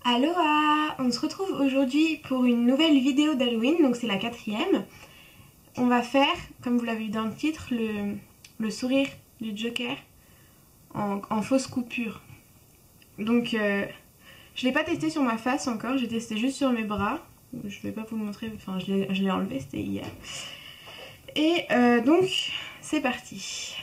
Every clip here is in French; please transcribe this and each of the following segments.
Aloha! On se retrouve aujourd'hui pour une nouvelle vidéo d'Halloween, donc c'est la 4e. On va faire, comme vous l'avez vu dans le titre, le sourire du Joker en fausse coupure. Donc je l'ai pas testé sur ma face encore, j'ai testé juste sur mes bras. Je vais pas vous le montrer, enfin je l'ai enlevé, c'était hier. Et donc c'est parti.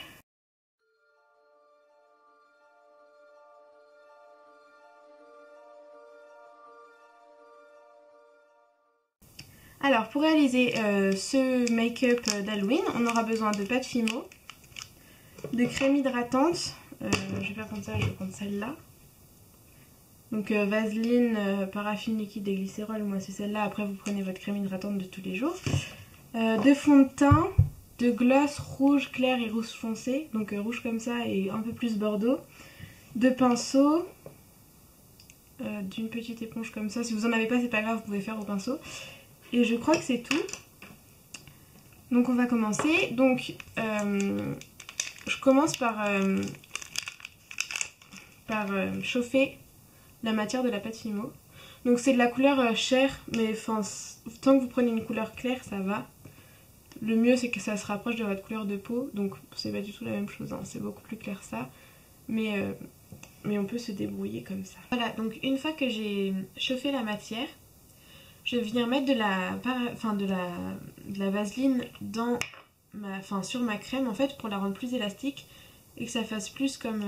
Alors pour réaliser ce make-up d'Halloween, on aura besoin de pâte Fimo, de crème hydratante, je vais pas prendre ça, je vais prendre celle-là. Donc Vaseline, paraffine liquide et glycérol, moi c'est celle-là, après vous prenez votre crème hydratante de tous les jours. De fond de teint, de gloss rouge clair et rouge foncé, donc rouge comme ça et un peu plus bordeaux. De pinceau, d'une petite éponge comme ça, si vous en avez pas c'est pas grave, vous pouvez faire au pinceau. Et je crois que c'est tout. Donc on va commencer. Donc je commence par chauffer la matière de la pâte Fimo. Donc c'est de la couleur chair, mais tant que vous prenez une couleur claire ça va. Le mieux c'est que ça se rapproche de votre couleur de peau. Donc c'est pas du tout la même chose, hein. C'est beaucoup plus clair ça. Mais on peut se débrouiller comme ça. Voilà, donc une fois que j'ai chauffé la matière, je vais venir mettre de la vaseline sur ma crème en fait pour la rendre plus élastique et que ça fasse plus comme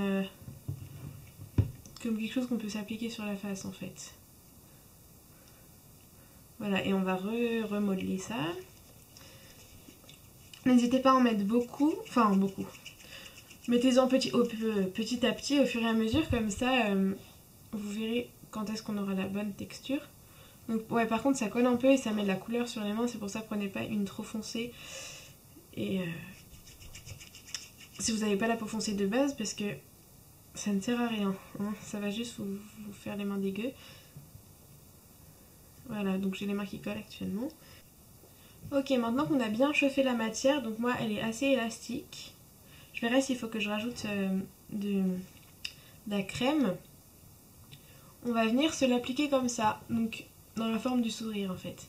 quelque chose qu'on peut s'appliquer sur la face en fait. Voilà, et on va remodeler ça. N'hésitez pas à en mettre beaucoup, beaucoup. Mettez-en petit à petit au fur et à mesure, comme ça vous verrez quand est-ce qu'on aura la bonne texture. Donc ouais, par contre ça colle un peu et ça met de la couleur sur les mains, c'est pour ça prenez pas une trop foncée. Et si vous n'avez pas la peau foncée de base, parce que ça ne sert à rien, hein, ça va juste vous faire les mains dégueu. Voilà, donc j'ai les mains qui collent actuellement. Ok, maintenant qu'on a bien chauffé la matière, donc moi elle est assez élastique. Je verrai s'il faut que je rajoute de la crème. On va venir se l'appliquer comme ça, donc dans la forme du sourire en fait.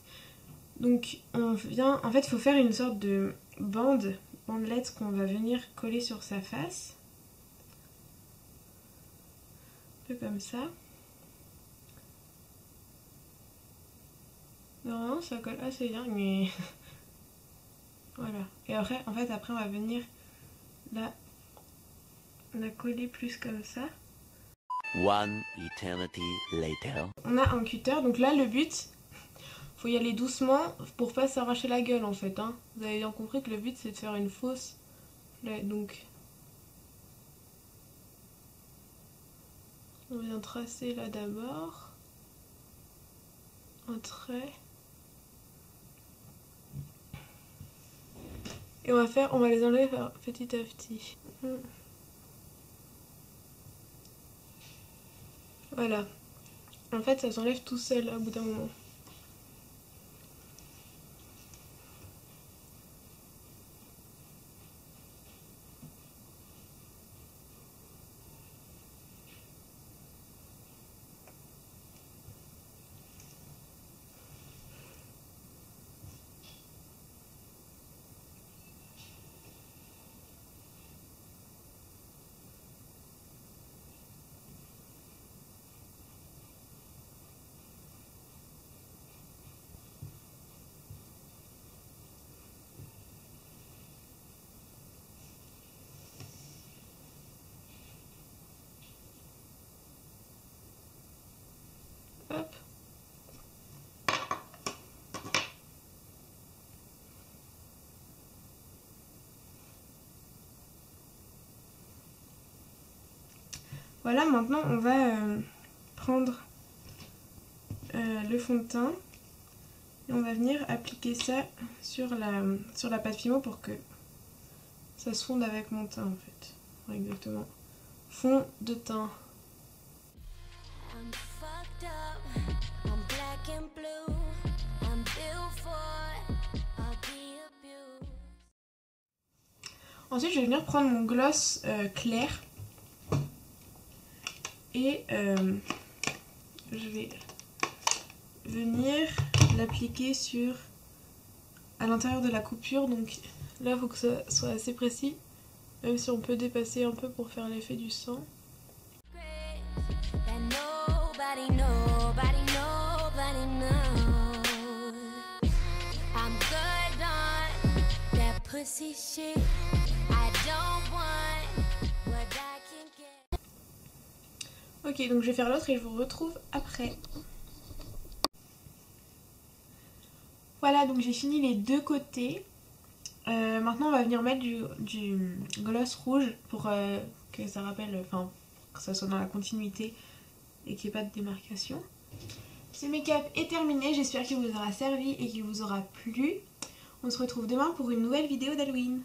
Donc en fait il faut faire une sorte de bandelette qu'on va venir coller sur sa face. Un peu comme ça. Normalement ça colle assez bien, mais voilà. Et après, en fait, on va venir la coller plus comme ça. One eternity later. On a un cutter, donc là le but, faut y aller doucement pour pas s'arracher la gueule en fait, hein. Vous avez bien compris que le but c'est de faire une fausse. Donc on vient tracer là d'abord un trait. Et on va les enlever petit à petit. Voilà. En fait ça s'enlève tout seul au bout d'un moment. Hop. Voilà, maintenant on va prendre le fond de teint et on va venir appliquer ça sur la pâte Fimo pour que ça se fonde avec mon teint en fait. Ouais, exactement. Fond de teint. Ensuite je vais venir prendre mon gloss clair et je vais venir l'appliquer à l'intérieur de la coupure. Donc là, il faut que ça soit assez précis, même si on peut dépasser un peu pour faire l'effet du sang. Ok, donc je vais faire l'autre et je vous retrouve après. Voilà, donc j'ai fini les deux côtés. Maintenant on va venir mettre du gloss rouge pour que ça rappelle, enfin que ça soit dans la continuité et qu'il n'y ait pas de démarcation. Ce make-up est terminé, j'espère qu'il vous aura servi et qu'il vous aura plu. On se retrouve demain pour une nouvelle vidéo d'Halloween.